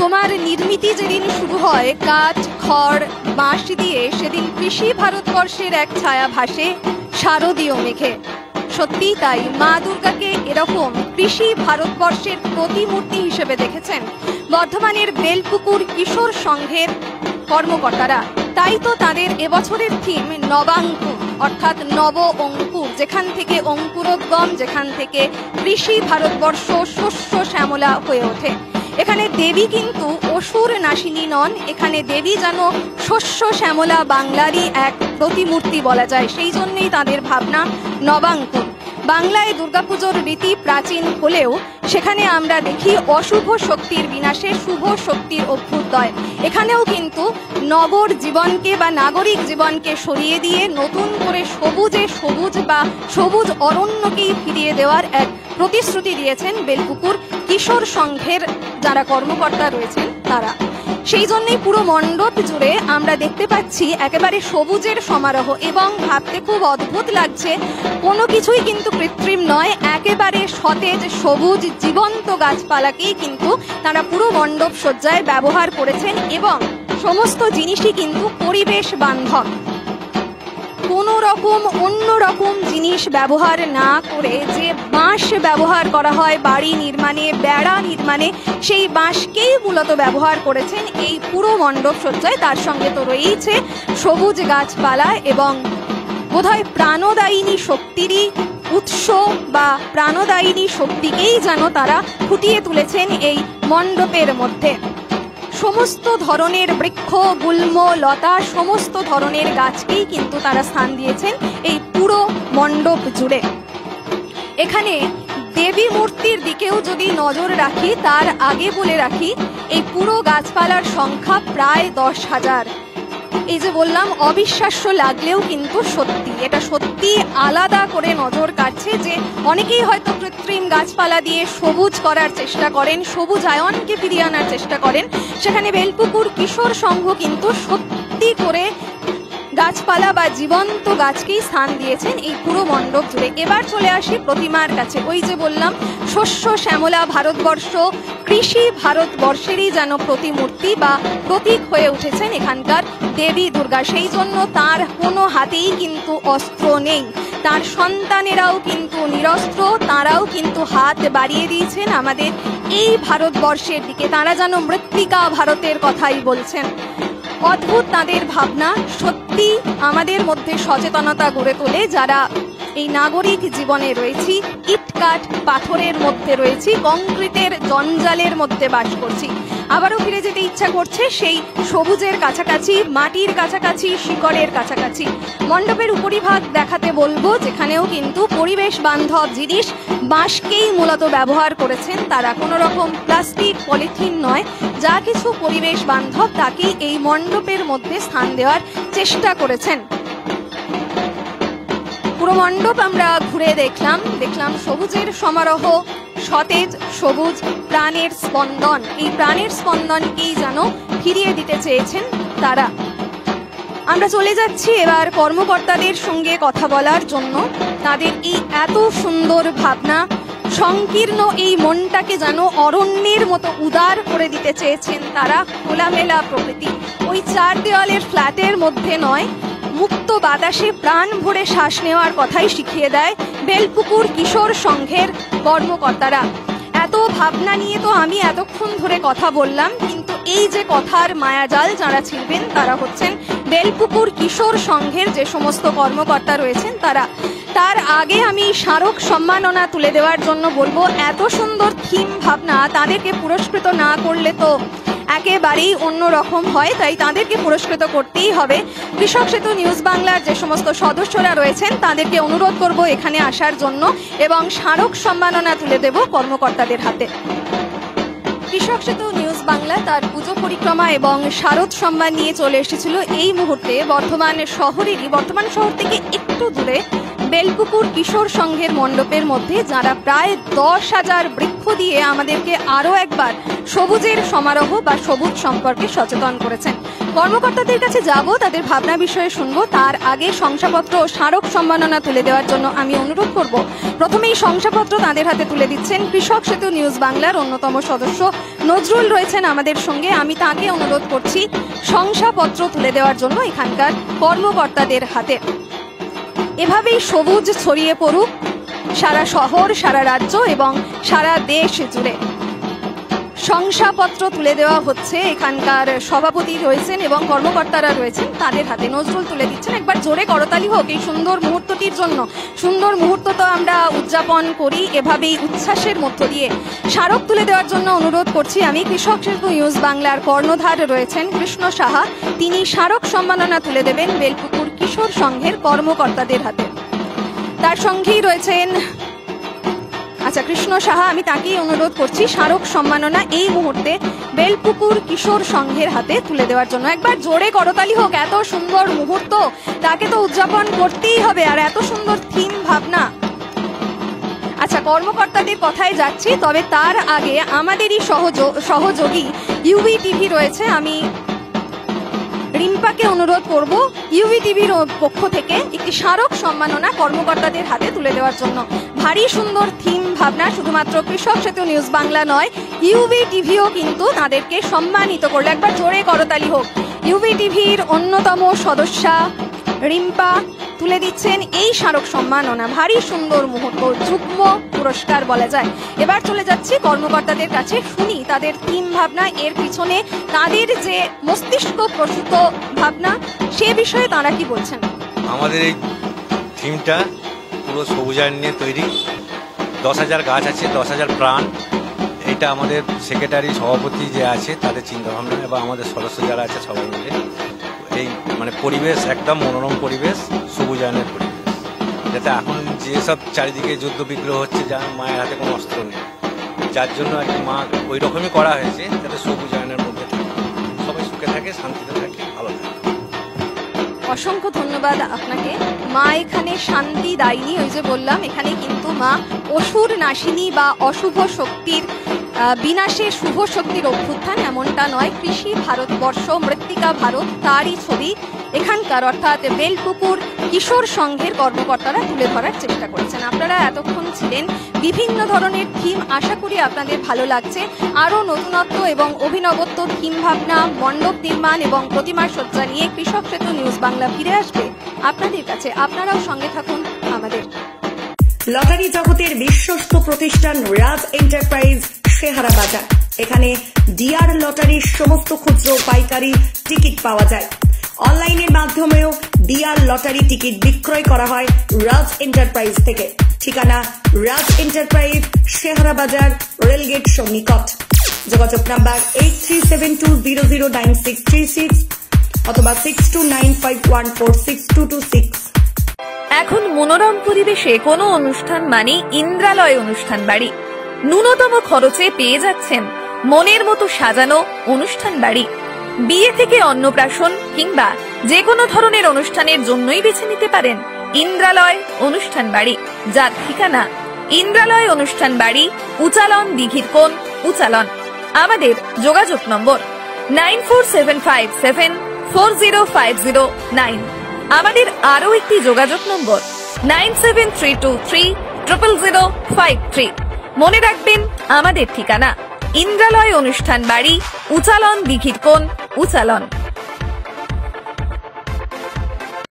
তোমার নির্মিতি যেদিন শুরু হয় কাঠ খড় বাঁশ দিয়ে, সেদিন কৃষি ভারতবর্ষের এক ছায়া ভাসে শারদীয় মেঘে। সত্যিই তাই, মা দুর্গাকে এরকম কৃষি ভারতবর্ষের প্রতিমূর্তি হিসেবে দেখেছেন বর্ধমানের বেলপুকুর কিশোর সংঘের কর্মকর্তারা। তাই তো তাদের এবছরের থিম নবাঙ্কুর, অর্থাৎ নব অঙ্কুর, যেখান থেকে অঙ্কুরোদ্গম, যেখান থেকে কৃষি ভারতবর্ষ শস্য শ্যামলা হয়ে ওঠে। এখানে দেবী কিন্তু অসুর নাশিনী নন, এখানে দেবী যেন শস্য শ্যামলা বাংলারই এক প্রতিমূর্তি বলা যায়। সেই জন্যই তাদের ভাবনা নবাঙ্কুর। বাংলায় দুর্গাপুজোর রীতি প্রাচীন হলেও সেখানে আমরা দেখি অশুভ শক্তির বিনাশে শুভ শক্তির অভ্যুদয়। এখানেও কিন্তু নগর জীবনকে বা নাগরিক জীবনকে সরিয়ে দিয়ে নতুন করে সবুজে সবুজ বা সবুজ অরণ্যকেই ফিরিয়ে দেওয়ার এক প্রতিশ্রুতি দিয়েছেন বেলপুকুর কিশোর সংঘের যারা কর্মকর্তা রয়েছেন তারা। সেই জন্যই পুরো মণ্ডপ জুড়ে আমরা দেখতে পাচ্ছি একেবারে সবুজের সমারোহ, এবং ভাবতে খুব অদ্ভুত লাগছে, কোনো কিছুই কিন্তু কৃত্রিম নয়, একেবারে সতেজ সবুজ জীবন্ত গাছপালাকেই কিন্তু তারা পুরো মণ্ডপ সজ্জায় ব্যবহার করেছেন, এবং সমস্ত জিনিসই কিন্তু পরিবেশ বান্ধব। কোনো রকম অন্য রকম জিনিস ব্যবহার না করে যে বাঁশ ব্যবহার করা হয় বাড়ি নির্মাণে, বেড়া নির্মাণে, সেই বাঁশকেই মূলত ব্যবহার করেছেন এই পুরো মণ্ডপ সজ্জায়। তার সঙ্গে তো রয়েছে সবুজ গাছপালা এবং বোধহয় প্রাণদায়িনী শক্তিরই উৎস বা প্রাণদায়িনী শক্তিকেই যেন তারা ফুটিয়ে তুলেছেন এই মণ্ডপের মধ্যে। সমস্ত ধরনের বৃক্ষ গুল্ম লতা, সমস্ত ধরনের গাছকেই কিন্তু তারা স্থান দিয়েছেন এই পুরো মণ্ডপ জুড়ে। এখানে দেবী মূর্তির দিকেও যদি নজর রাখি, তার আগে বলে রাখি এই পুরো গাছপালার সংখ্যা প্রায় 10,000। এই যে বললাম অবিশ্বাস্য লাগলেও কিন্তু সত্যি, এটা সত্যি আলাদা করে নজর কাটছে যে অনেকেই হয়তো কৃত্রিম গাছপালা দিয়ে সবুজ করার চেষ্টা করেন, সবুজায়নকে ফিরিয়ে আনার চেষ্টা করেন, সেখানে বেলপুকুর কিশোর সংঘ কিন্তু সত্যি করে গাছপালা বা জীবন্ত গাছকেই স্থান দিয়েছেন এই পুরো মণ্ডপ জুড়ে। এবার চলে আসি প্রতিমার কাছে। ওই যে বললাম শস্য শ্যামলা ভারতবর্ষ, কৃষি ভারতবর্ষেরই যেন প্রতিমূর্তি বা প্রতীক হয়ে উঠেছেন এখানকার দেবী দুর্গা। সেই জন্য তার কোনো হাতেই কিন্তু অস্ত্র নেই, তার সন্তানেরাও কিন্তু নিরস্ত্র, তারাও কিন্তু হাত বাড়িয়ে দিয়েছেন আমাদের এই ভারতবর্ষের দিকে। তারা যেন মৃত্তিকা ভারতের কথাই বলছেন। অদ্ভুত তাদের ভাবনা, সত্যি আমাদের মধ্যে সচেতনতা গড়ে তোলে যারা এই নাগরিক জীবনে রয়েছি, ইট কাঠ পাথরের মধ্যে রয়েছি, কংক্রিটের জঞ্জালের মধ্যে বাস করছি। আবারও ফিরে যেতে ইচ্ছা করছে সেই সবুজের কাছাকাছি, মাটির কাছাকাছি, শিকড়ের কাছাকাছি। মণ্ডপের উপরিভাগ দেখাতে বলবো, যেখানেও কিন্তু পরিবেশ বান্ধব জিনিস বাঁশকেই মূলত ব্যবহার করেছেন তারা। কোনো রকম প্লাস্টিক পলিথিন নয়, যা কিছু পরিবেশ বান্ধব তাকেই এই মণ্ডপের মধ্যে স্থান দেওয়ার চেষ্টা করেছেন। পুরো মণ্ডপ আমরা ঘুরে দেখলাম সবুজের সমারোহ, সতেজ সবুজ, প্রাণের স্পন্দন। এই প্রাণের স্পন্দনকেই যেন ফিরিয়ে দিতে চেয়েছেন তারা। আমরা চলে যাচ্ছি এবার কর্মকর্তাদের সঙ্গে কথা বলার জন্য। তাদের এই এত সুন্দর ভাবনা, সংকীর্ণ এই মনটাকে যেন অরণ্যের মতো উদার করে দিতে চেয়েছেন তারা। খোলামেলা প্রকৃতি, ওই চার দেওয়ালের ফ্ল্যাটের মধ্যে নয়, মুক্ত বাতাসে প্রাণ ভরে শ্বাস নেওয়ার কথাই শিখিয়ে দেয় বেলপুকুর কিশোর সংঘের কর্মকর্তারা। এত ভাবনা নিয়ে তো আমি এতক্ষণ ধরে কথা বললাম, কিন্তু এই যে কথার মায়াজাল যারা ছিলবেন তারা হচ্ছেন বেলপুকুর কিশোর সংঘের যে সমস্ত কর্মকর্তা রয়েছেন তারা। তার আগে আমি স্মারক সম্মাননা তুলে দেওয়ার জন্য বলবো, এত সুন্দর থিম ভাবনা তাদেরকে পুরস্কৃত না করলে তো একেবারেই অন্য রকম হয়, তাই তাদেরকে পুরস্কৃত করতেই হবে। কৃষক সেতু নিউজ বাংলার যে সমস্ত সদস্যরা রয়েছেন তাদেরকে অনুরোধ করব এখানে আসার জন্য, এবং স্মারক সম্মাননা তুলে দেব কর্মকর্তাদের হাতে। কৃষক সেতু নিউজ বাংলা তার পুজো পরিক্রমা এবং শারদ সম্মান নিয়ে চলে এসেছিল এই মুহূর্তে বর্ধমান শহর থেকে একটু দূরে বেলপুকুর কিশোর সংঘের মণ্ডপের মধ্যে, যারা প্রায় 10,000 বৃক্ষ দিয়ে আমাদেরকে আরো একবার সবুজের সমারোহ বা সবুজ সম্পর্কে সচেতন করেছেন। কর্মকর্তাদের কাছে যাব, তাদের ভাবনা বিষয়ে শুনবো। তার আগে শংসাপত্র ও স্মারক সম্মাননা তুলে দেওয়ার জন্য আমি অনুরোধ করব। প্রথমেই শংসাপত্র তাদের হাতে তুলে দিচ্ছেন কৃষক সেতু নিউজ বাংলার অন্যতম সদস্য নজরুল রয়েছেন আমাদের সঙ্গে। আমি তাকে অনুরোধ করছি শংসাপত্র তুলে দেওয়ার জন্য এখানকার কর্মকর্তাদের হাতে। এভাবেই সবুজ ছড়িয়ে পড়ুক সারা শহর, সারা রাজ্য এবং সারা দেশ জুড়ে। শংসাপত্র তুলে দেওয়া হচ্ছে, এখানকার সভাপতি রয়েছেন এবং কর্মকর্তারা রয়েছেন তাদের হাতে। নজরুল তুলে দিচ্ছেন। একবার জোরে করতালি হোক এই সুন্দর মুহূর্তটির জন্য। সুন্দর মুহূর্ত তো আমরা উদযাপন করি এভাবেই উচ্ছ্বাসের মধ্য দিয়ে। স্মারক তুলে দেওয়ার জন্য অনুরোধ করছি আমি। কৃষক সেতু নিউজ বাংলার কর্ণধার রয়েছেন কৃষ্ণ সাহা, তিনি স্মারক সম্মাননা তুলে দেবেন বেলপুকুর কিশোর সংঘের কর্মকর্তাদের হাতে। তার সঙ্গেই রয়েছেন কৃষ্ণ সাহা, আমি তাকেই অনুরোধ করছি স্মারক সম্মাননা এই মুহূর্তে বেলপুকুর কিশোর সংঘের হাতে তুলে দেওয়ার জন্য। একবার জোরে করতালি হোক। এত সুন্দর মুহূর্ত, তাকে তো উদযাপন করতেই হবে, আর এত সুন্দর থিম ভাবনা। কর্মকর্তাদের কথায় যাচ্ছি, তবে তার আগে আমাদেরই সহযোগী ইউবি টিভি রয়েছে। আমি রিম্পাকে অনুরোধ করব ইউবি টিভির পক্ষ থেকে একটি স্মারক সম্মাননা কর্মকর্তাদের হাতে তুলে দেওয়ার জন্য। ভারী সুন্দর থিম ভাবনা, শুধুমাত্র কৃষক সেতু নিউজ বাংলা নয়, ইউবি টিভিও কিন্তু তাদেরকে সম্মানিত করলো। একবার জোরে করতালি হোক। ইউবি টিভির অন্যতম সদস্যা রিম্পা তুলে দিচ্ছেন এই স্মারক সম্মাননা। ভারী সুন্দর মুহূর্ত, যুগ্ম পুরস্কার বলা যায়। এবার চলে যাচ্ছি কর্মকর্তাদের কাছে, শুনি তাদের থিম ভাবনা, এর পিছনে তাদের যে মস্তিষ্ক প্রসূত ভাবনা সে বিষয়ে তারা কি বলছেন। আমাদের এই থিমটা পুরো সবুজায়ন নিয়ে তৈরি। 10,000 গাছ আছে, 10,000 প্রাণ। এটা আমাদের সেক্রেটারি সভাপতি যে আছে তাদের চিন্তাভাবনা এবং আমাদের সদস্য যারা আছে সবাই মিলে এই পরিবেশ একদম মনোরম পরিবেশ, সবুজায়নের পরিবেশ, যাতে এখন যেসব চারিদিকে যুদ্ধ বিগ্রহ হচ্ছে, যার মায়ের হাতে কোনো অস্ত্র নেই, যার জন্য আর কি মা ওই রকমই করা হয়েছে, যাতে সবুজায়নের মধ্যে থাকে, সবাই সুখে থাকে, শান্তিতে থাকে, ভালো থাকে। অসংখ্য ধন্যবাদ আপনাকে। মা এখানে শান্তি দায়িনী, ওই যে বললাম, এখানে কিন্তু মা অসুর নাশিনী বা অশুভ শক্তির বিনাশে শুভ শক্তির অভ্যুত্থান এমনটা নয়। কৃষি ভারতবর্ষ, মৃত্তিকা ভারত, তারই ছবি এখানকার অর্থাৎ বেলপুকুর কিশোর সংঘের কর্মকর্তারা তুলে ধরার চেষ্টা করেছেন। আপনারা এতক্ষণ ছিলেন বিভিন্ন ধরনের থিম, আশা করি আপনাদের ভালো লাগছে। আরও নতুনত্ব এবং অভিনবত্ব থিম ভাবনা, মণ্ডপ নির্মাণ এবং প্রতিমার সজ্জা নিয়ে কৃষক সেতু নিউজ বাংলা ফিরে আসবে আপনাদের কাছে। আপনারাও সঙ্গে থাকুন আমাদের। লটারি জগতের বিশ্বস্ত প্রতিষ্ঠান রাজ এন্টারপ্রাইজ, শেহারা বাজার। এখানে ডিআর লটারির সমস্ত খুচরো পাইকারি টিকিট পাওয়া যায়। অনলাইনের মাধ্যমেও ডিআর লটারি টিকিট বিক্রয় করা হয় রাজ এন্টারপ্রাইজ থেকে। ঠিকানা রাজ এন্টারপ্রাইজ, শেহারা বাজার, রেলগেট সন্নিকট। যোগাযোগ নাম্বার 8372009636 অথবা 6295146226। এখন মনোরম পরিবেশে কোনো অনুষ্ঠান মানে ইন্দ্রালয় অনুষ্ঠান বাড়ি। ন্যূনতম খরচে পেয়ে যাচ্ছেন মনের মতো সাজানো অনুষ্ঠান বাড়ি। বিয়ে থেকে অন্নপ্রাশন কিংবা যে কোনো ধরনের অনুষ্ঠানের জন্যই বেছে নিতে পারেন ইন্দ্রালয় অনুষ্ঠান বাড়ি, যার ঠিকানা ইন্দ্রালয় অনুষ্ঠান বাড়ি, উচালন, দিঘির কোণ, উচালন। আমাদের যোগাযোগ নম্বর 9475740509। আমাদের আরও একটি যোগাযোগ নম্বর 9732300053। মনে রাখবেন আমাদের ঠিকানা ইন্দ্রালয় অনুষ্ঠান বাড়ি, উচালন, দিঘির কোণ, উচালন।